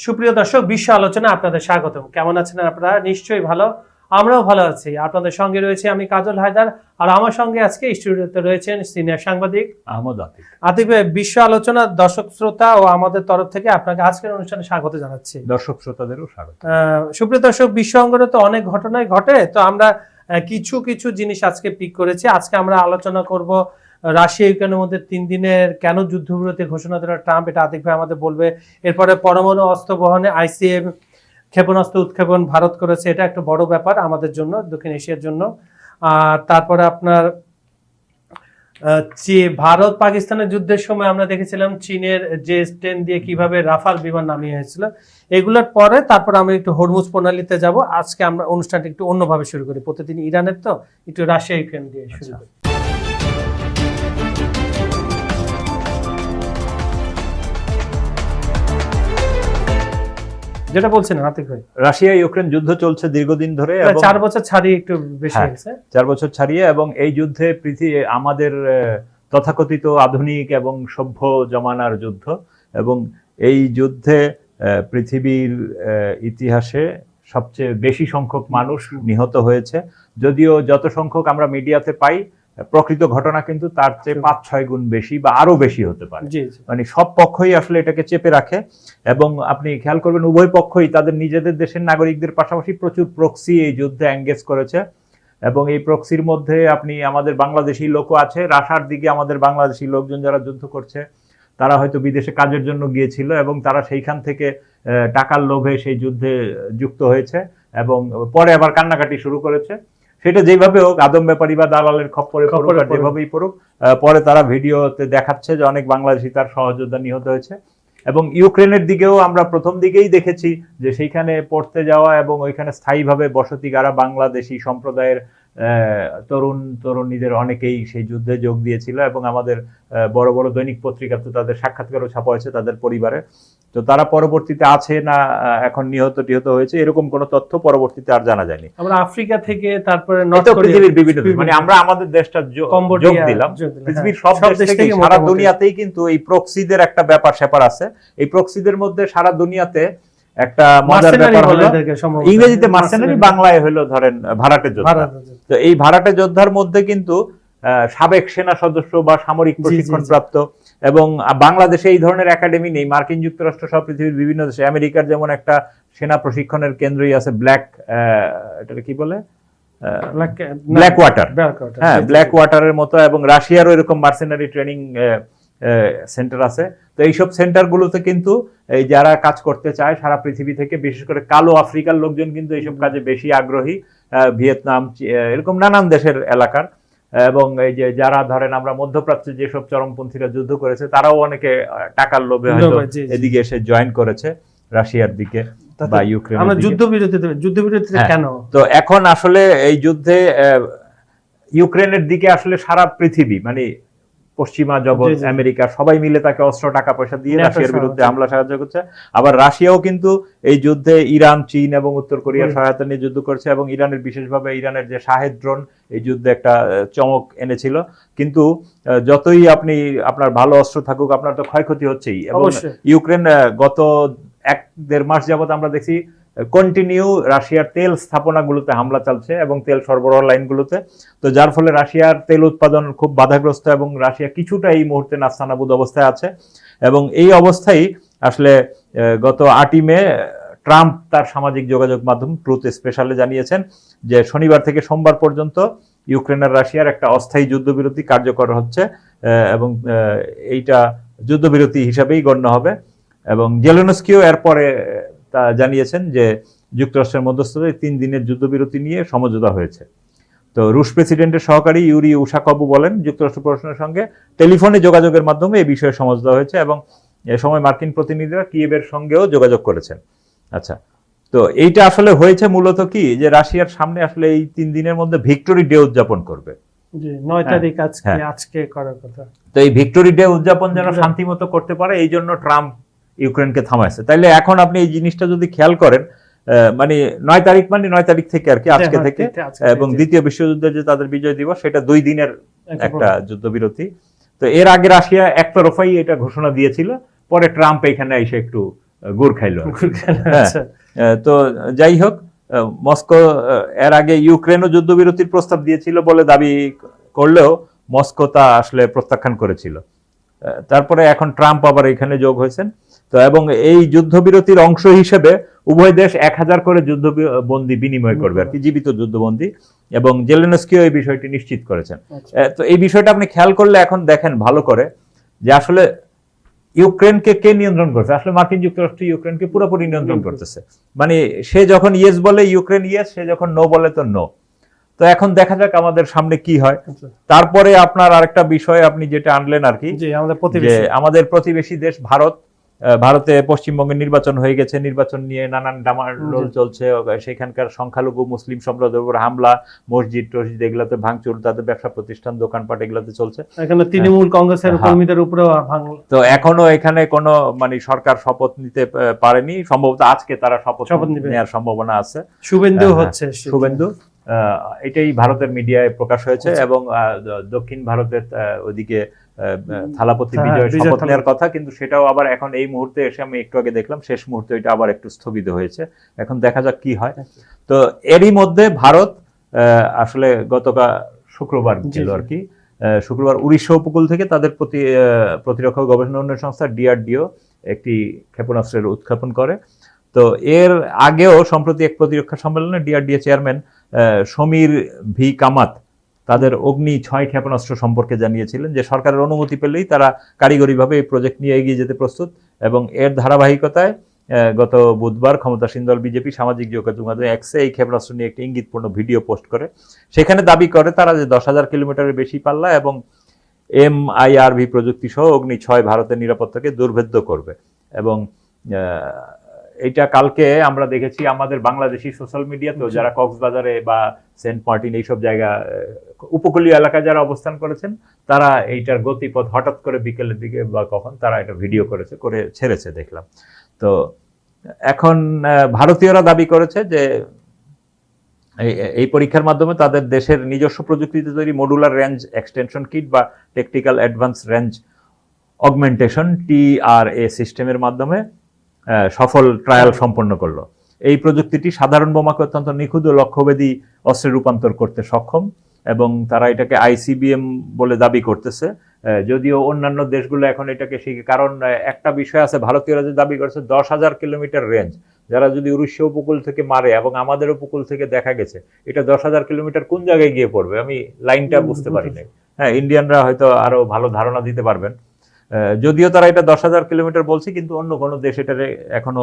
সুপ্রিয় দর্শক, বিশ্ব আলোচনা আপনাদের স্বাগতম। কেমন আছেন আপনারা? নিশ্চয়ই ভালো, আমরাও ভালো আছি। আপনাদের সঙ্গে রয়েছে আমি কাজল হায়দার, আর আমার সঙ্গে আজকে স্টুডিওতে রয়েছেন সিনিয়র সাংবাদিক আহমদ আতিক। আতিক। বিশ্ব আলোচনা দর্শক শ্রোতা ও আমাদের তরফ থেকে আপনাকে আজকের অনুষ্ঠানে স্বাগত জানাচ্ছি। দর্শক শ্রোতাদেরও স্বাগত। সুপ্রিয় দর্শক, বিশ্ব অঙ্গনে তো অনেক ঘটনাই ঘটে, তো আমরা কিছু কিছু জিনিস আজকে পিক করেছি। আজকে আমরা আলোচনা করব রাশিয়া ইউক্রেনের মধ্যে 3 দিনের কেন যুদ্ধবিরতি ঘোষণা দিল ট্রাম্প, এটা আতিক ভাই আমাদের বলবে। এরপরে পরমাণু অস্ত্র বহনে আইসিএম ক্ষেপণাস্ত্র উৎক্ষেপণ ভারত করেছে, এটা একটা বড় ব্যাপার আমাদের জন্য, দক্ষিণ এশিয়ার জন্য। আর তারপরে আপনার ভারত পাকিস্তানের যুদ্ধের সময় আমরা দেখেছিলাম চীনের যে ট্রেন দিয়ে কিভাবে রাফাল বিমান নামিয়ে হয়েছিল। এগুলোর পরে তারপর আমরা একটু হরমুজ প্রণালীতে যাব। আজকে আমরা অনুষ্ঠানটা একটু অন্যভাবে শুরু করি, প্রতিদিন ইরানের তো একটু রাশিয়া ইউক্রেন দিয়ে শুরু করি। যেটা বলছেন আতিক ভাই, রাশিয়া ইউক্রেন যুদ্ধ চলছে দীর্ঘদিন ধরে, 4 বছর ছাড়িয়ে একটু বেশি হয়েছে। 4 বছর ছাড়িয়ে, এবং এই যুদ্ধে আমাদের তথাকথিত আধুনিক এবং সভ্য জমানার যুদ্ধ, এবং এই যুদ্ধে পৃথিবীর ইতিহাসে সবচেয়ে বেশি সংখ্যক মানুষ নিহত হয়েছে। যদিও যত সংখ্যক আমরা মিডিয়াতে পাই, প্রকৃত ঘটনা কিন্তু তার চেয়ে 5-6 গুণ বেশি বা আরো বেশি হতে পারে। মানে সব পক্ষই আসলে এটাকে চেপে রাখে, এবং আপনি খেয়াল করবেন উভয় পক্ষই তাদের নিজেদের দেশের নাগরিকদের পাশাপাশি প্রচুর প্রক্সি এই যুদ্ধে এঙ্গেজ করেছে। এবং এই প্রক্সির মধ্যে আপনি আমাদের বাংলাদেশি লোকও আছে। রাশার দিকে আমাদের বাংলাদেশি লোকজন যারা যুদ্ধ করছে, তারা হয়তো বিদেশে কাজের জন্য গিয়েছিল এবং তারা সেইখান থেকে টাকার লোভে সেই যুদ্ধে যুক্ত হয়েছে এবং পরে আবার কান্নাকাটি শুরু করেছে। সেটা যেভাবে হোক, আদম ব্যাপারী বা দালালের খপ্পরে পড়ুক আর যেভাবেই পড়ুক, পরে তারা ভিডিওতে দেখাচ্ছে যে অনেক বাংলাদেশি তার সহযোদ্ধা নিহত হয়েছে। এবং ইউক্রেনের দিকেও আমরা প্রথম দিকেই দেখেছি যে সেইখানে পড়তে যাওয়া এবং ওইখানে স্থায়ীভাবে বসতি গাড়া বাংলাদেশি সম্প্রদায়ের তরুণীদের অনেকেই সেই যুদ্ধে যোগ দিয়েছিল, এবং আমাদের বড় বড় দৈনিক পত্রিকাতে তাদের সাক্ষাৎকারও ছাপা হয়েছে তাদের পরিবারে। তো তারা পরবর্তীতে আছে না এখন নিহত হয়েছে, এরকম কোনো তথ্য পরবর্তীতে আর জানা যায়নি। আমরা আফ্রিকা থেকে তারপরে পৃথিবীর বিভিন্ন, মানে আমরা আমাদের দেশটা যোগ দিলাম। পৃথিবীর সব দেশ থেকে, সারা দুনিয়াতেই কিন্তু এই প্রক্সিদের একটা ব্যাপার স্যাপার আছে। এই প্রক্সিদের মধ্যে সারা দুনিয়াতে একটা মজার ব্যাপার হলো, ইংরেজিতে মার্সেনারি, বাংলায় হলো ধরেন ভাড়াটে যোদ্ধা। তো এই ভাড়াটে যোদ্ধার মধ্যে কিন্তু সাবেক সেনা সদস্য বা সামরিক প্রশিক্ষণ প্রাপ্ত, এবং বাংলাদেশে এই ধরনের একাডেমি নেই। মার্কিন যুক্তরাষ্ট্র সহ পৃথিবীর বিভিন্ন দেশে, আমেরিকার যেমন একটা সেনা প্রশিক্ষণের কেন্দ্রই আছে, এটা কি বলে, ব্ল্যাক ওয়াটার, হ্যাঁ, ব্ল্যাক ওয়াটারের মতো, এবং রাশিয়ারও এরকম মার্সেনারি ট্রেনিং সেন্টার আছে। তো এইসব সেন্টারগুলোতে কিন্তু এই যারা কাজ করতে চায় সারা পৃথিবী থেকে, বিশেষ করে কালো আফ্রিকার লোকজন কিন্তু এইসব কাজে বেশি আগ্রহী, ভিয়েতনাম, এরকম নানান দেশের এলাকার। এবং এই যে যারা ধরেন আমরা মধ্যপ্রাচ্যে যেসব চরমপন্থীরা যুদ্ধ করেছে, তারাও অনেকে টাকার লোভে হয়তো এদিকে এসে জয়েন করেছে রাশিয়ার দিকে বা ইউক্রেন। যুদ্ধবিরতিতে কেন? তো এখন আসলে এই যুদ্ধে ইউক্রেনের দিকে আসলে সারা পৃথিবী, মানে পশ্চিমা জগৎ, আমেরিকা, সবাই মিলে তাকে অস্ত্র টাকা পয়সা দিয়ে রাশিয়ার বিরুদ্ধে হামলা সাহায্য করছে। আবার রাশিয়াও কিন্তু এই যুদ্ধে ইরান, চীন এবং উত্তর কোরিয়ার সহায়তা নিয়ে যুদ্ধ করছে, এবং ইরানের বিশেষভাবে ইরানের যে শাহেদ ড্রোন এই যুদ্ধে একটা চমক এনেছিল। কিন্তু যতই আপনার ভালো অস্ত্র থাকুক, আপনার তো ক্ষয়ক্ষতি হচ্ছেই। এবং ইউক্রেন গত 1-1.5 মাস যাবত আমরা দেখছি কন্টিনিউ রাশিয়ার তেল স্থাপনাগুলোতে হামলা চলছে এবং তেল সরবরাহ লাইনগুলোতে। তো যার ফলে রাশিয়ার তেল উৎপাদন খুব বাধাগ্রস্ত, এবং রাশিয়া কিছুটা এই মুহূর্তে নাস্তানাবুদ অবস্থায় আছে। এবং এই অবস্থায় আসলে গত 8ই মে ট্রাম্প তার সামাজিক যোগাযোগ মাধ্যম ট্রুথ স্পেশালে জানিয়েছেন যে শনিবার থেকে সোমবার পর্যন্ত ইউক্রেন আর রাশিয়ার একটা অস্থায়ী যুদ্ধবিরতি কার্যকর হচ্ছে, এবং এইটা যুদ্ধবিরতি হিসাবেই গণ্য হবে। এবং জেলেনস্কিও এরপরে তা জানিয়েছেন যে যুক্তরাষ্ট্রের মধ্যস্থতায় 3 দিনের যুদ্ধবিরতি নিয়ে সমঝোতা হয়েছে। তো রুশ প্রেসিডেন্টের সহকারী ইউরি উশাকোভ বলেন, যুক্তরাষ্ট্র প্রশাসনের সঙ্গে টেলিফোনে যোগাযোগের মাধ্যমে এই বিষয়ে সমঝোতা হয়েছে, এবং এ সময় মার্কিন প্রতিনিধিরা কিয়েভের সঙ্গেও যোগাযোগ করেছেন। আচ্ছা, তো এইটা আসলে হয়েছে মূলত কি, যে রাশিয়ার সামনে আসলে এই 3 দিনের মধ্যে ভিক্টোরি ডে উদযাপন করবে। 9 তারিখ আজকে করার কথা। তো এই ভিক্টোরি ডে উদযাপন যেন শান্তিমতো করতে পারে, এই জন্য ট্রাম্প ইউক্রেনকে থামাইছে। তাইলে এখন আপনি এই জিনিসটা যদি খেয়াল করেন, মানে 9 তারিখ মানে 9 তারিখ থেকে আর কি, আজকে থেকে, এবং দ্বিতীয় বিশ্বযুদ্ধের যে তাদের বিজয় দিবস, সেটা 2 দিনের একটা যুদ্ধবিরতি। তো এর আগে রাশিয়া একতরফাই এটা ঘোষণা দিয়েছিল, পরে ট্রাম্প এখানে এসে একটু গুড় খাইলো। আচ্ছা। তো যাই হোক, মস্কো এর আগে ইউক্রেনও যুদ্ধবিরতির প্রস্তাব দিয়েছিল বলে দাবি করলেও মস্কো তা আসলে প্রত্যাখ্যান করেছিল। তারপরে এখন ট্রাম্প আবার এখানে যোগ হয়েছেন। তো এবং এই যুদ্ধবিরতির অংশ হিসেবে উভয় দেশ 1000 করে যুদ্ধবন্দী বিনিময় করবে আর কি, জীবিত যুদ্ধবন্দী, এবং জেলেনস্কিও এই বিষয়টি নিশ্চিত করেছেন। তো এই বিষয়টা আপনি খেয়াল করলে এখন দেখেন ভালো করে যে আসলে ইউক্রেনকে কে নিয়ন্ত্রণ করছে। আসলে মার্কিন যুক্তরাষ্ট্র ইউক্রেনকে পুরোপুরি নিয়ন্ত্রণ করতেছে। মানে সে যখন ইয়েস বলে ইউক্রেন ইয়েস, সে যখন নো বলে তো নো। তো এখন দেখা যাক আমাদের সামনে কি হয়। তারপরে আপনার আরেকটা বিষয় আপনি যেটা আনলেন আর কি, আমাদের প্রতিবেশী দেশ ভারত। ভারতে পশ্চিমবঙ্গের নির্বাচন হয়ে গেছে, নির্বাচন নিয়ে নানান ডামাডোল চলছে। সেখানকার সংখ্যালঘু মুসলিম সম্প্রদায়ের উপর হামলা, মসজিদ টসজিদ এগুলাতে ভাঙচুর, তাদের ব্যবসা প্রতিষ্ঠান দোকানপাট এগুলাতে চলছে। এখানে তৃণমূল কংগ্রেসের কর্মীদের উপরেও তো এখনো এখানে কোনো মানে সরকার শপথ নিতে পারেনি, সম্ভবত আজকে তারা শপথ নেওয়ার সম্ভাবনা আছে। শুভেন্দু হচ্ছে, শুভেন্দু, এটাই ভারতের মিডিয়ায় প্রকাশ হয়েছে। এবং দক্ষিণ ভারতের ওদিকে থালাপতি বিজয় শপথ নেওয়ার কথা, কিন্তু সেটাও আবার এখন এই মুহূর্তে এসে আমি একটু আগে দেখলাম শেষ মুহূর্তে এটা আবার একটু স্থগিত হয়েছে। এখন দেখা যাক কি হয়। তো এরই মধ্যে ভারত আসলে গতকাল শুক্রবার ছিল আর কি, শুক্রবার উড়িষ্যা উপকূল থেকে তাদের প্রতিরক্ষা গবেষণা উন্নয়ন সংস্থা DRDO একটি ক্ষেপণাস্ত্রের উৎক্ষেপণ করে। তো এর আগেও সম্প্রতি এক প্রতিরক্ষা সম্মেলনে DRDO chairman Samir V Kamat তাদের অগ্নি 6 ক্ষেপণাস্ত্র সম্পর্কে জানিয়েছিলেন যে সরকারের অনুমতি পেলেই তারা কারিগরিভাবে এই প্রজেক্ট নিয়ে এগিয়ে যেতে প্রস্তুত। এবং এর ধারাবাহিকতায় গত বুধবার ক্ষমতাসীন দল বিজেপি সামাজিক যোগাযোগ মাধ্যমে এক্সে এই ক্ষেপণাস্ত্র নিয়ে একটি ইঙ্গিতপূর্ণ ভিডিও পোস্ট করে। সেখানে দাবি করে তারা যে 10,000 কিলোমিটারের বেশি পাল্লা এবং MIRV প্রযুক্তি সহ অগ্নি 6 ভারতের নিরাপত্তাকে দুর্ভেদ্য করবে। এবং এইটা কালকে আমরা দেখেছি আমাদের বাংলাদেশি সোশ্যাল মিডিয়াতেও, যারা কক্সবাজারে বা সেন্ট মার্টিন এইসব জায়গা উপকূলীয় এলাকায় যারা অবস্থান করেছেন, তারা এইটার গতিপথ হঠাৎ করে বিকেলের দিকে বা কখন তারা এটা ভিডিও করে ছেড়েছে দেখলাম। তো এখন ভারতীয়রা দাবি করেছে যে এই পরীক্ষার মাধ্যমে তাদের দেশের নিজস্ব প্রযুক্তিতে তৈরি মডুলার রেঞ্জ এক্সটেনশন কিট বা technical advance range augmentation TRA সিস্টেমের মাধ্যমে সফল ট্রায়াল সম্পন্ন করলো। এই প্রযুক্তিটি সাধারণ বোমাকে অত্যন্ত নিখুঁত ও লক্ষ্যভেদী অস্ত্রে রূপান্তর করতে সক্ষম, এবং তারা এটাকে ICBM বলে দাবি করতেছে। যদিও অন্যান্য দেশগুলো এখন এটাকে শিখে, কারণ একটা বিষয় আছে, ভারতীয়রা যে দাবি করছে 10,000 কিলোমিটার রেঞ্জ, যারা যদি উড়িষ্যা উপকূল থেকে মারে এবং আমাদের উপকূল থেকে দেখা গেছে এটা 10,000 কিলোমিটার কোন জায়গায় গিয়ে পড়বে, আমি লাইনটা বুঝতে পারি না। হ্যাঁ, ইন্ডিয়ানরা হয়তো আরো ভালো ধারণা দিতে পারবেন। যদিও তারা এটা 10,000 কিলোমিটার বলছে, কিন্তু অন্য কোনো দেশ এটারে এখনো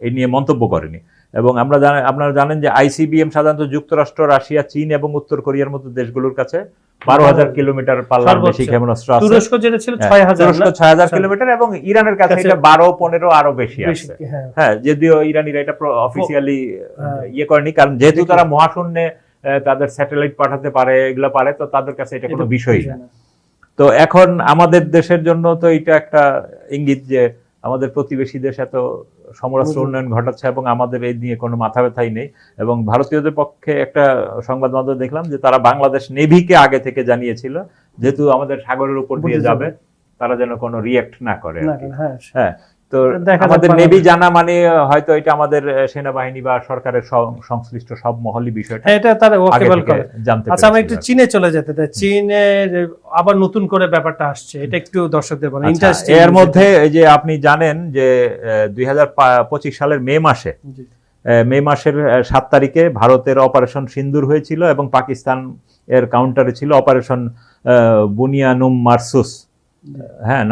এই নিয়ে মন্তব্য করেনি। এবং আপনারা জানেন যে ICBM সাধারণত যুক্তরাষ্ট্র, রাশিয়া, চীন এবং উত্তর কোরিয়ার মতো দেশগুলোর কাছে 12,000 কিলোমিটার পাল্লার বেশি ক্ষেপণাস্ত্র আছে। তুরস্ক যেটা ছিল 6,000 কিলোমিটার, এবং ইরানের কাছে এটা 12-15 আরো বেশি আছে। হ্যাঁ, যদিও ইরানিরা এটা অফিসিয়ালি ইয়ে করেনি, কারণ যেহেতু তারা মহাশূন্যে তাদের স্যাটেলাইট পাঠাতে পারে, এগুলো পারে, তো তাদের কাছে এটা কোনো বিষয়ই না। তো এখন আমাদের দেশের জন্য তো এটা একটা ইঙ্গিত যে আমাদের প্রতিবেশী দেশ এত সমরাস্ত্র উন্নয়ন ঘটাচ্ছে এবং আমাদের এই নিয়ে কোনো মাথা ব্যথাই নেই। এবং ভারতীয়দের পক্ষে একটা সংবাদ মাধ্যম দেখলাম যে তারা বাংলাদেশ নেভিকে আগে থেকে জানিয়েছিল, যেহেতু আমাদের সাগরের উপর দিয়ে যাবে, তারা যেন কোনো রিঅ্যাক্ট না করে। হ্যাঁ, তো আমাদের নেভি জানা মানে হয়তো এটা আমাদের সেনাবাহিনী বা সরকারের সংশ্লিষ্ট সব মহলই বিষয়টা এটা তারা ওয়াকেবল করে জানতে পারে। আচ্ছা, আমরা একটু চীনে চলে যেতে চাই। চীনের আবার নতুন করে ব্যাপারটা আসছে, এটা একটু দর্শকদের বলেন। ইন্টারেস্টিং। এর মধ্যে এই যে আপনি জানেন যে 2025 সালের মে মাসের 7 তারিখে ভারতের অপারেশন সিন্দুর হয়েছিল এবং পাকিস্তান এর কাউন্টারে ছিল অপারেশন বুনিয়ানুম মারসুস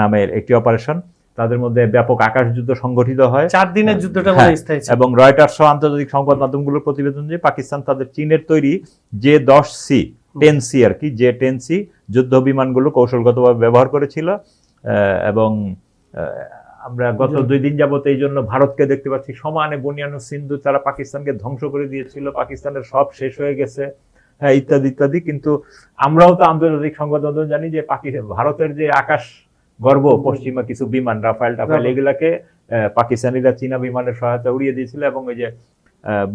নামের একটি অপারেশন। তাদের মধ্যে ব্যাপক আকাশ যুদ্ধ সংগঠিত হয়। 4 দিনের যুদ্ধটা স্থায়ী ছিল। এবং রয়টার্স সহ আন্তর্জাতিক সংবাদ মাধ্যমগুলোর প্রতিবেদন যে পাকিস্তান তাদের চীনের তৈরি J-10C আর কি, J-10C যুদ্ধ বিমানগুলো কৌশলগতভাবে ব্যবহার করেছিল। এবং আমরা গত 2 দিন যাবত এই জন্য ভারতকে দেখতে পাচ্ছি সমানে বুনিয়ানুস সিন্ধু, তারা পাকিস্তানকে ধ্বংস করে দিয়েছিল, পাকিস্তানের সব শেষ হয়ে গেছে, হ্যাঁ, ইত্যাদি ইত্যাদি। কিন্তু আমরাও তো আন্তর্জাতিক সংবাদ মাধ্যম জানি যে ভারতের যে আকাশ গর্ব পশ্চিমা কিছু বিমান রাফায়েল এগুলাকে পাকিস্তানিরা চীনা বিমানের সহায়তা উড়িয়ে দিয়েছিল। এবং ওই যে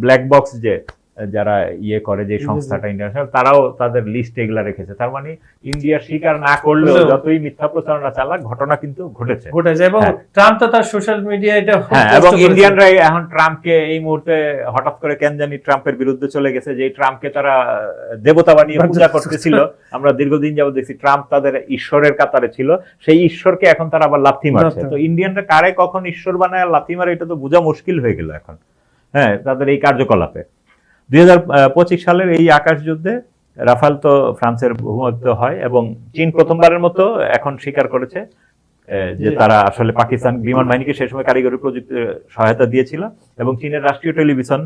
ব্ল্যাক বক্স যে যারা ইয়ে করে যে সংস্থাটা ইন্টারন্যাশনাল, তারাও তাদের লিস্টে এগুলা রেখেছে। তার মানে ইন্ডিয়া স্বীকার না করলেও যতই মিথ্যা প্রচারণা চালাক, ঘটনা কিন্তু ঘটেছে। এবং ট্রাম্প তো তার সোশ্যাল মিডিয়া এটা, এবং ইন্ডিয়ানরা এখন ট্রাম্পকে এই মুহূর্তে হঠাৎ করে কেন জানি ট্রাম্পের বিরুদ্ধে চলে গেছে, যে ট্রাম্পকে তারা দেবতা বানিয়ে পূজা করতেছিল। আমরা দীর্ঘদিন যাবত দেখছি ট্রাম্প তাদের ঈশ্বরের কাতারে ছিল, সেই ঈশ্বরকে এখন তারা আবার লাথি মারছে। তো ইন্ডিয়ানরা কারে কখন ঈশ্বর বানায় লাথি মারে এটা তো বোঝা মুশকিল হয়ে গেল এখন, হ্যাঁ, তাদের এই কার্যকলাপে। 2025 সালের এই আকাশ যুদ্ধে রাফাল তো ফ্রান্সের ভূমধ্য হয়, এবং চীন প্রথমবারের মতো এখন স্বীকার করেছে যে তারা আসলে পাকিস্তান বিমান বাহিনীকে সেই সময় কারিগরি প্রযুক্তির সহায়তা দিয়েছিল। এবং চীনের রাষ্ট্রীয় টেলিভিশন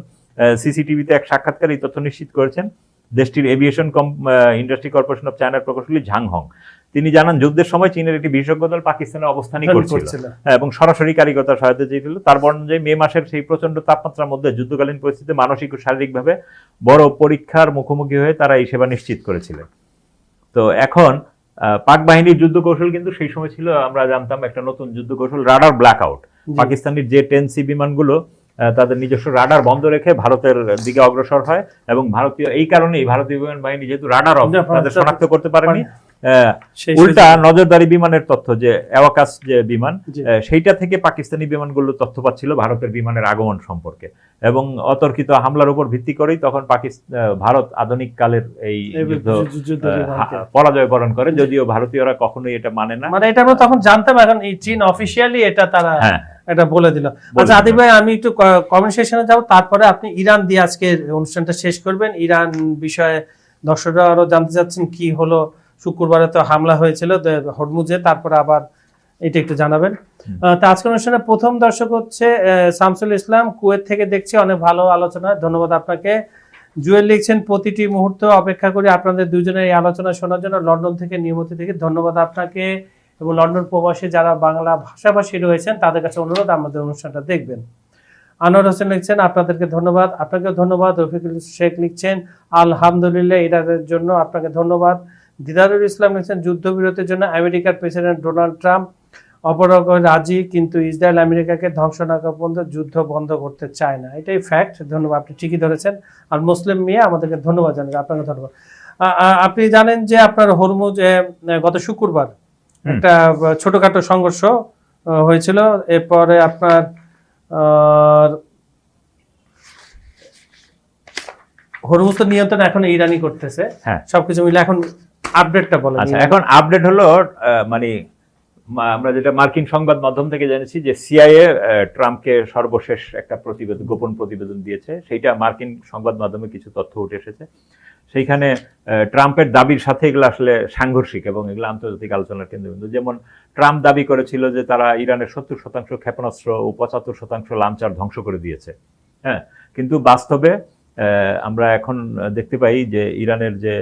সিসিটিভিতে এক সাক্ষাৎকারে এই তথ্য নিশ্চিত করেছেন দেশটির এভিয়েশন ইন্ডাস্ট্রি কর্পোরেশন অফ চায়নার প্রকৌশলী ঝাং হং। তিনি জানান, যুদ্ধের সময় চীনের একটি বিশেষজ্ঞ দল পাকিস্তানে অবস্থানই করছিল এবং সরাসরি কারিগরি সহায়তা চেয়েছিল। তার বর্ণনা অনুযায়ী মে মাসের সেই প্রচন্ড তাপমাত্রার মধ্যে যুদ্ধকালীন পরিস্থিতিতে মানসিক ও শারীরিকভাবে বড় পরীক্ষার মুখোমুখি হয়ে তারা এই সেবা নিশ্চিত করেছিলেন। তো এখন পাক বাহিনীর যুদ্ধ কৌশল কিন্তু সেই সময় ছিল, আমরা জানতাম, একটা নতুন যুদ্ধ কৌশল, রাডার ব্ল্যাকআউট। পাকিস্তানের যে 10C বিমানগুলো তাদের নিজস্ব রাডার বন্ধ রেখে ভারতের দিকে অগ্রসর হয়, এবং এই কারণেই ভারতীয় বিমান বাহিনী যেহেতু রাডার তাদের শনাক্ত করতে পারেনি, উল্টা নজরদারি বিমানের তথ্য, যে অ্যাওয়াকাস যে বিমান, সেইটা থেকে পাকিস্তানি বিমানগুলো তথ্য পাচ্ছিল ভারতের বিমানের আগমন সম্পর্কে। এবং অতর্কিত হামলার উপর ভিত্তি করেই তখন ভারত আধুনিক কালের এই যুদ্ধ পরাজয় বরণ করে, যদিও ভারতীয়রা কখনোই এটা মানে না। মানে এটা আমরা তখন জানতাম, এখন এই চীন অফিসিয়ালি এটা তারা এটা বলে দিল। আচ্ছা আদিব ভাই, আমি একটু কমেন্ট সেকশনে যাব, তারপরে আপনি ইরান দিয়ে আজকে অনুষ্ঠানটা শেষ করবেন। ইরান বিষয়ে দর্শকরা আরো জানতে চাচ্ছেন কি হলো, শুক্রবারে তো হামলা হয়েছিল হরমুজে, তারপরে আবার এটা একটু জানাবেন। তো আজকের অনুষ্ঠানে প্রথম দর্শক হচ্ছে শামসুল ইসলাম, কুয়েত থেকে দেখছি, অনেক ভালো আলোচনা, ধন্যবাদ আপনাকে। জুয়েল লিখছেন, প্রতিটি মুহূর্ত অপেক্ষা করি আপনাদের দুজনের এই আলোচনা শোনার জন্য, লন্ডন থেকে নিয়মিত থেকে, ধন্যবাদ আপনাকে। এবং লন্ডন প্রবাসী যারা বাংলা ভাষাভাষী রয়েছেন তাদের কাছে অনুরোধ আমাদের অনুষ্ঠানটা দেখবেন। আনোয়ার হোসেন লিখছেন, আপনাদেরকে ধন্যবাদ। আপনাকেও ধন্যবাদ। রফিকুল শেখ লিখছেন, আলহামদুলিল্লাহ ইরানের জন্য আপনাকে ধন্যবাদ। দিদারুল ইসলাম লিখছেন, যুদ্ধবিরতির জন্য আমেরিকার প্রেসিডেন্ট ডোনাল্ড ট্রাম্প অপরাগে রাজি, কিন্তু ইসরায়েল আমেরিকাকে ধ্বংস না করা পর্যন্ত যুদ্ধ বন্ধ করতে চায় না। এটাই ফ্যাক্ট। ধন্যবাদ, আপনি ঠিকই ধরেছেন। আর মুসলিম মিয়া আমাদেরকে ধন্যবাদ জানান, আপনাকে ধন্যবাদ। আপনি জানেন যে আপনার হরমুজ গত শুক্রবার একটা ছোটখাটো সংঘর্ষ হয়েছিল, এরপরে আপনার হরমুজ তো নিয়ন্ত্রণ এখন ইরানি করতেছে, সবকিছু মিলে এখন আপডেটটা বলেন। আচ্ছা, এখন আপডেট হলো, মানে আমরা যেটা মার্কিন সংবাদ মাধ্যম থেকে জেনেছি যে সিআইএ ট্রাম্পকে সর্বশেষ একটা প্রতিবেদন, গোপন প্রতিবেদন দিয়েছে। সেইটা মার্কিন সংবাদ মাধ্যমে কিছু তথ্য উঠে এসেছে। সেইখানে ট্রাম্পের দাবির সাথে এগুলো আসলে সাংঘর্ষিক এবং এগুলো আন্তর্জাতিক আলোচনার কেন্দ্রবিন্দু। যেমন ট্রাম্প দাবি করেছিল যে তারা ইরানের 70% ক্ষেপণাস্ত্র ও 75% লাঞ্চার ধ্বংস করে দিয়েছে, হ্যাঁ, কিন্তু বাস্তবে আমরা এখন দেখতে পাই যে ইরানের যে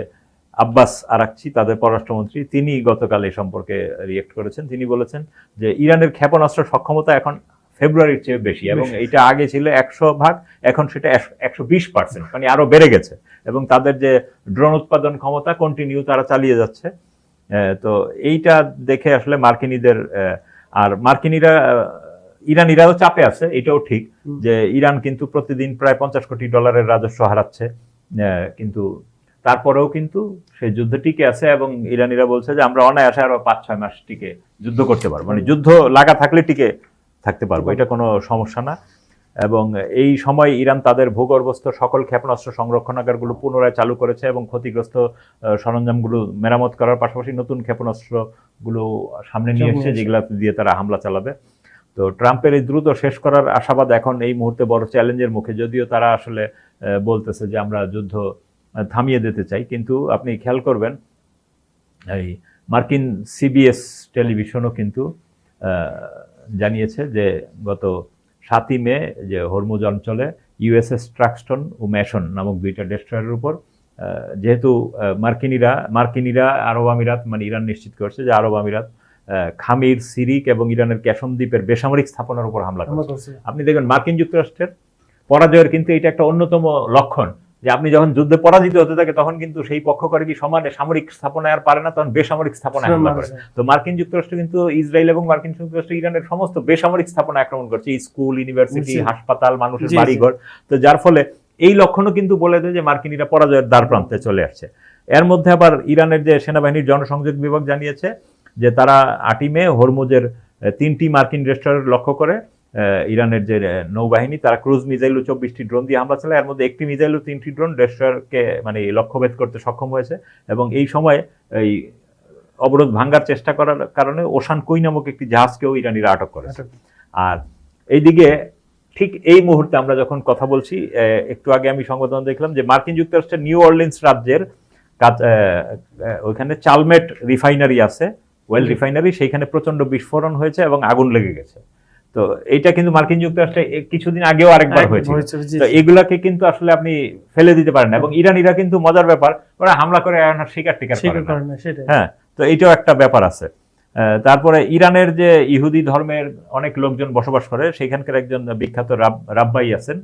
আব্বাস আরাকচি, তাদের পররাষ্ট্রমন্ত্রী, তিনি গতকাল এই সম্পর্কে রিয়েক্ট করেছেন। তিনি বলেছেন যে ইরানের ক্ষেপণাস্ত্র সক্ষমতা এখন ফেব্রুয়ারির চেয়ে বেশি, এবং এটা আগে ছিল 100%, এখন সেটা 120%, মানে আরো বেড়ে গেছে। এবং তাদের যে ড্রোন উৎপাদন ক্ষমতা কন্টিনিউ তারা চালিয়ে যাচ্ছে। তো এইটা দেখে আসলে মার্কিনীদের, আর মার্কিনীরা, ইরানিরাও চাপে আছে, এটাও ঠিক যে ইরান কিন্তু প্রতিদিন প্রায় $50 কোটি রাজস্ব হারাচ্ছে, কিন্তু তারপরেও কিন্তু সেই যুদ্ধ টিকে আছে। এবং ইরানিরা বলছে যে আমরা অনায়াসে আরো 5-6 মাস টিকে যুদ্ধ করতে পারবো, মানে যুদ্ধ লাগা থাকলে টিকে থাকতে পারবো, এটা কোনো সমস্যা না। এবং এই সময় ইরান তাদের ভূগর্ভস্থ সকল ক্ষেপণাস্ত্র সংরক্ষণাগারগুলো পুনরায় চালু করেছে এবং ক্ষতিগ্রস্ত সরঞ্জামগুলো মেরামত করার পাশাপাশি নতুন ক্ষেপণাস্ত্রগুলো সামনে নিয়ে এসেছে, যেগুলো দিয়ে তারা হামলা চালাবে। তো ট্রাম্পের এই দ্রুত শেষ করার আশাবাদ এখন এই মুহূর্তে বড় চ্যালেঞ্জের মুখে, যদিও তারা আসলে বলতেছে যে আমরা যুদ্ধ থামিয়ে দিতে চাই। কিন্তু আপনি খেয়াল করবেন, এই মার্কিন সিবিএস টেলিভিশনও কিন্তু জানিয়েছে যে গত 7ই মে যে হরমুজ অঞ্চলে ইউএসএস ট্রাক্সটন ও ম্যাশন নামক 2টা ডেস্ট্রয়ারের উপর, যেহেতু মার্কিনিরা আরব আমিরাত, মানে ইরান নিশ্চিত করছে যে আরব আমিরাত খামির, সিরিক এবং ইরানের ক্যাশম দ্বীপের বেসামরিক স্থাপনার উপর হামলা করছে। আপনি দেখবেন মার্কিন যুক্তরাষ্ট্রের পরাজয়ের কিন্তু এটা একটা অন্যতম লক্ষণ, যে আপনি যখন যুদ্ধে পরাজিত হতে থাকে তখন কিন্তু সেই পক্ষ করে কি সমানে সামরিক স্থাপনায় আর পারে না, তখন বেসামরিক স্থাপনায় হামলা করে। তো মার্কিন যুক্তরাষ্ট্র কিন্তু ইসরায়েল এবং মার্কিন যুক্তরাষ্ট্র ইরানের সমস্ত বেসামরিক স্থাপনা আক্রমণ করছে, স্কুল, ইউনিভার্সিটি, হাসপাতাল, মানুষের বাড়িঘর। তো যার ফলে এই লক্ষণও কিন্তু বলে দেয় যে মার্কিনিরা পরাজয়ের দ্বার প্রান্তে চলে আসছে। এর মধ্যে আবার ইরানের যে সেনাবাহিনীর জনসংযোগ বিভাগ জানিয়েছে যে তারা 8ই মে হরমুজের 3টি মার্কিন রেস্টুরেন্ট লক্ষ্য করে ইরানের যে নৌবাহিনী তারা ক্রুজ মিসাইল ও 24টি ড্রোন দিয়ে হামলা চালায়। এর মধ্যে 1টি মিসাইল ও 3টি ড্রোন রেস্টুরেন্টকে মানে লক্ষ্যভেদ করতে সক্ষম হয়েছে এবং এই সময় এই অবরোধ ভাঙ্গার চেষ্টা করার কারণে ওশান কুই নামক একটি জাহাজকেও ইরানিরা আটক করেছে। আর এইদিকে ঠিক এই মুহূর্তে আমরা যখন কথা বলছি, একটু আগে আমি সংবাদ দেখলাম যে মার্কিন যুক্তরাষ্ট্রের নিউ অরলিন্স রাজ্যের ওইখানে চালমেট রিফাইনারি আছে, ওয়েল রিফাইনারি, সেইখানে প্রচন্ড বিস্ফোরণ হয়েছে এবং আগুন লেগে গেছে। তো এইটা কিন্তু মার্কিন যুক্তরাষ্ট্রে কিছুদিন আগেও আরেকবার হয়েছে। তো এগুলাকে কিন্তু আসলে আপনি ফেলে দিতে পারেন না এবং ইরানিরা কিন্তু মজার ব্যাপার, ওরা হামলা করে শিকার টিকার করে না। হ্যাঁ, তো এইটাও একটা ব্যাপার আছে। তারপরে ইরানের যে ইহুদি ধর্মের অনেক লোকজন বসবাস করে, সেখানকার একজন বিখ্যাত রাব্বাই আছেন,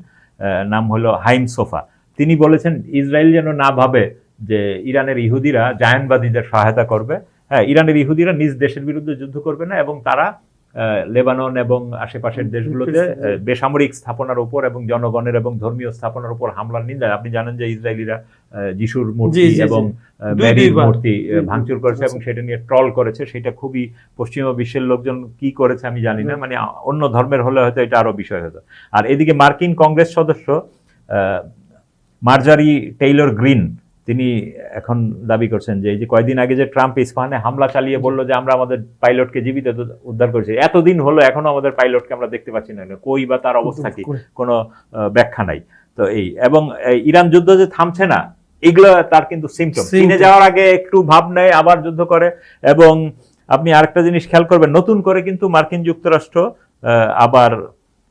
নাম হলো হাইম সোফা। তিনি বলেছেন ইসরায়েল যেন না ভাবে যে ইরানের ইহুদিরা জায়নবাদীদের সহায়তা করবে। হ্যাঁ, ইরানের ইহুদিরা নিজ দেশের বিরুদ্ধে যুদ্ধ করবে না এবং তারা লেবানন এবং আশেপাশের দেশগুলোতে বেসামরিক স্থাপনার উপর এবং জনগণের এবং ধর্মীয় স্থাপনার উপর হামলার নিন্দা। আপনি জানেন যে ইসরায়েলিরা যিশুর মূর্তি এবং মেরির মূর্তি ভাঙচুর করেছে এবং সেটা নিয়ে ট্রল করেছে। সেটা খুবই পশ্চিমা বিশ্বের লোকজন কি করেছে আমি জানি না, মানে অন্য ধর্মের হলে হয়তো এটা আরো বিষয় হতো। আর এদিকে মার্কিন কংগ্রেস সদস্য মার্জারি টেইলর গ্রিন তিনি এখন দাবি করছেন যে এই যে কয়েকদিন আগে যে ট্রাম্প ইস্পাহানে হামলা চালিয়ে বললো যে আমরা আমাদের পাইলটকে জীবিত উদ্ধার করেছি, এতদিন হলো এখনো আমাদের পাইলটকে আমরা দেখতে পাচ্ছি না, কই বা তার অবস্থা কি, কোনো ব্যাখ্যা নাই। তো এই এবং ইরান যুদ্ধ যে থামছে না, এগুলো তার কিন্তু সিমটম। চীনে যাওয়ার আগে একটু ভাব নেয়, আবার যুদ্ধ করে। এবং আপনি আরেকটা জিনিস খেয়াল করবেন, নতুন করে কিন্তু মার্কিন যুক্তরাষ্ট্র আবার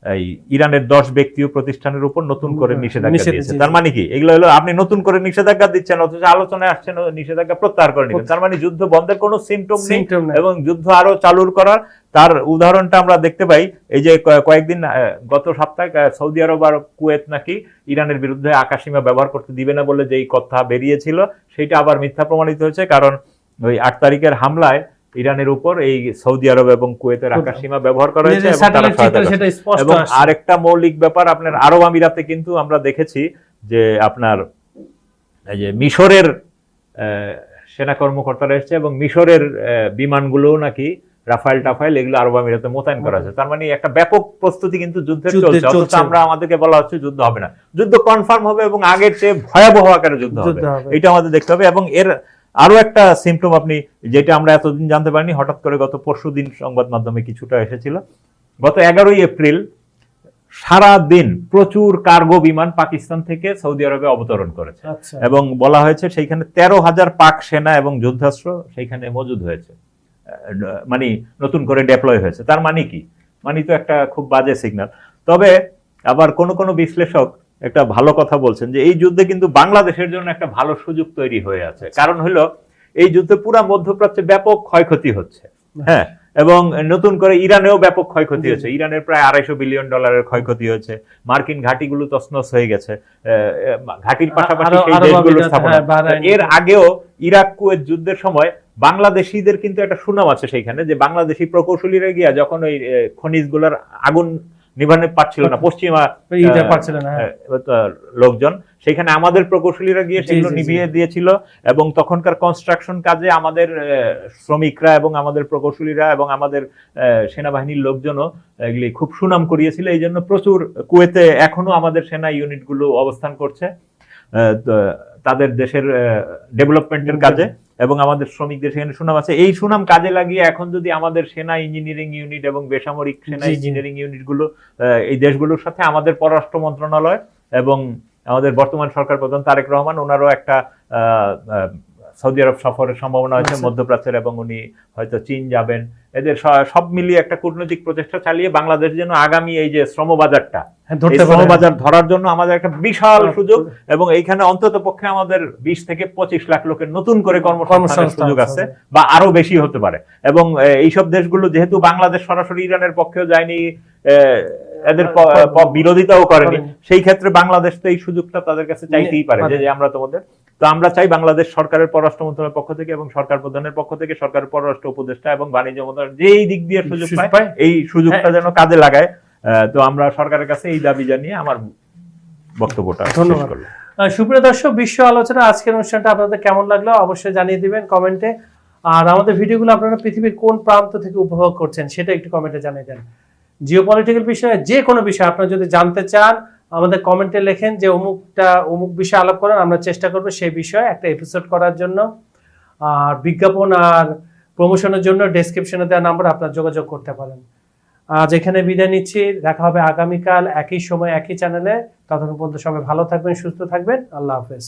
এই ইরানের 10 ব্যক্তি ও প্রতিষ্ঠানের উপর নতুন করে নিষেধাজ্ঞা দিয়েছে। তার মানে কি, এগুলো হলো আপনি নতুন করে নিষেধাজ্ঞা দিচ্ছেন অথচ আলোচনায় আসছেন নিষেধাজ্ঞা প্রত্যাহার করে নিবেন। তার মানে যুদ্ধ বন্ধের কোনো সিমটম নেই এবং যুদ্ধ আরো চালুর করার। তার উদাহরণটা আমরা দেখতে পাই এই যে কয়েকদিন গত সপ্তাহে সৌদি আরব আর কুয়েত নাকি ইরানের বিরুদ্ধে আকাশসীমা ব্যবহার করতে দিবে না বলে যেই কথা বেরিয়েছিল, সেটা আবার মিথ্যা প্রমাণিত হয়েছে। কারণ ওই 8 তারিখের হামলায় ইরানের উপর এই সৌদি আরব এবং কুয়েতের আকাশসীমা ব্যবহার করা হয়েছে। এবং আরেকটা মৌলিক ব্যাপার, আপনার আরব আমিরাতে কিন্তু আমরা দেখেছি যে আপনার এই যে মিশরের সেনা কর্মকর্তারা এসেছে এবং মিশরের বিমানগুলোও নাকি রাফায়েল টাফায়েল এগুলো আরব আমিরাতে মোতায়েন করা হয়েছে। তার মানে একটা ব্যাপক প্রস্তুতি কিন্তু যুদ্ধের চলছে। অথচ আমরা আমাদেরকে বলা হচ্ছে যুদ্ধ হবে না, যুদ্ধ কনফার্ম হবে এবং আগের চেয়ে ভয়াবহ আকারে যুদ্ধ হবে, এটা আমাদের দেখতে হবে। এবং এর আরো একটা সিমটম আপনি যেটা আমরা এতদিন জানতে পারিনি, হঠাৎ করে গত পরশুদিন সংবাদ মাধ্যমে কিছুটা এসেছিল। গত 11ই এপ্রিল সারা দিন প্রচুর কার্গো বিমান পাকিস্তান থেকে সৌদি আরবে অবতরণ করেছে এবং বলা হয়েছে সেইখানে 13,000 পাক সেনা এবং যুদ্ধাস্ত্র সেইখানে মজুদ হয়েছে, মানে নতুন করে ডেপ্লয় হয়েছে। তার মানে কি, মানে তো একটা খুব বাজে সিগন্যাল। তবে আবার কোন বিশ্লেষক একটা ভালো কথা বলছেন যে এই যুদ্ধে কিন্তু বাংলাদেশের জন্য একটা ভালো সুযোগ তৈরি হয়ে আছে। কারণ হলো এই যুদ্ধে পুরা মধ্যপ্রাচ্যে ব্যাপক ক্ষয়ক্ষতি হচ্ছে। হ্যাঁ, এবং নতুন করে ইরানেও ব্যাপক ক্ষয়ক্ষতি হয়েছে। ইরানের প্রায় $250 বিলিয়ন ক্ষয়ক্ষতি হয়েছে। মার্কিন ঘাঁটিগুলো তছনছ হয়ে গেছে, ঘাঁটির পাশাপাশি সেই দেশগুলোর স্থাপনা। এর আগেও ইরাক কুয়েত যুদ্ধের সময় বাংলাদেশিদের কিন্তু একটা সুনাম আছে সেইখানে, যে বাংলাদেশি প্রকৌশলীরা গিয়া যখন ওই খনিজগুলোর আগুন নিভানে পারছিল না পশ্চিমা লোকজন, সেখানে আমাদের প্রকৌশলীরা গিয়ে সেগুলো নিভিয়ে দিয়েছিল এবং তখনকার কনস্ট্রাকশন কাজে আমাদের শ্রমিকরা এবং আমাদের প্রকৌশলীরা এবং আমাদের সেনাবাহিনীর লোকজনও এগুলি খুব সুনাম করিয়েছিল। এই জন্য প্রচুর কুয়েতে এখনো আমাদের সেনা ইউনিটগুলো অবস্থান করছে তাদের দেশের ডেভেলপমেন্টের কাজে এবং আমাদের শ্রমিকদের সেখানে সুনাম আছে। এই সুনাম কাজে লাগিয়ে এখন যদি আমাদের সেনা ইঞ্জিনিয়ারিং ইউনিট এবং বেসামরিক সেনা ইঞ্জিনিয়ারিং ইউনিটগুলো এই দেশগুলোর সাথে আমাদের পররাষ্ট্র মন্ত্রণালয় এবং আমাদের বর্তমান সরকার প্রধান তারেক রহমান, ওনারও একটা সৌদি আরব সফরের সম্ভাবনা হয়েছে মধ্যপ্রাচ্যের এবং উনি হয়তো চীন যাবেন। এদের সব মিলিয়ে একটা কূটনৈতিক প্রচেষ্টা চালিয়ে বাংলাদেশ যেন আগামী এই যে শ্রমবাজারটা, শ্রমবাজার ধরার জন্য আমাদের একটা বিশাল সুযোগ এবং এইখানে অন্তত পক্ষে আমাদের 20 থেকে 25 লাখ লোকের নতুন করে কর্মসংস্থানের সুযোগ আছে বা আরো বেশি হতে পারে। এবং এইসব দেশগুলো যেহেতু বাংলাদেশ সরাসরি ইরানের পক্ষেও যায়নি, এদের বিরোধিতাও করেনি, সেই ক্ষেত্রে বাংলাদেশ তো এই সুযোগটা তাদের কাছে চাইতেই পারে যে আমরা তোমাদের। তো আমরা চাই বাংলাদেশ সরকারের পররাষ্ট্র মন্ত্রণালয়ের পক্ষ থেকে এবং সরকার প্রধানের পক্ষ থেকে, সরকারের পররাষ্ট্র উপদেষ্টা এবং বাণিজ্য মন্ত্রণালয় যেই দিক দিয়ে সুযোগ পায় এই সুযোগটা যেন কাজে লাগায়। তো আমরা সরকারের কাছে এই দাবি জানিয়ে আমার বক্তব্যটা শেষ ধন্যবাদ। করলাম। সুপ্রিয় দর্শক, বিশ্ব আলোচনা আজকের অনুষ্ঠানটা আপনাদের কেমন লাগলো অবশ্যই জানিয়ে দিবেন কমেন্টে। আর আমাদের ভিডিওগুলো আপনারা পৃথিবীর কোন প্রান্ত থেকে উপভোগ করছেন সেটা একটু কমেন্টে জানিয়ে দেন। জিওপলিটিক্যাল বিষয়ে যে কোনো বিষয় আপনারা যদি জানতে চান আমাদের কমেন্টে লেখেন যে অমুক বিষয়ে আলাপ করেন, আমরা চেষ্টা করবো সেই বিষয়ে একটা এপিসোড করার জন্য। আর বিজ্ঞাপন আর প্রমোশনের জন্য ডেসক্রিপশনে দেওয়া নাম্বার আপনারা যোগাযোগ করতে পারেন। আজ এখানে বিদায় নিচ্ছি, দেখা হবে আগামীকাল একই সময় একই চ্যানেলে। ততক্ষণ পর্যন্ত সবাই ভালো থাকবেন, সুস্থ থাকবেন। আল্লাহ হাফেজ।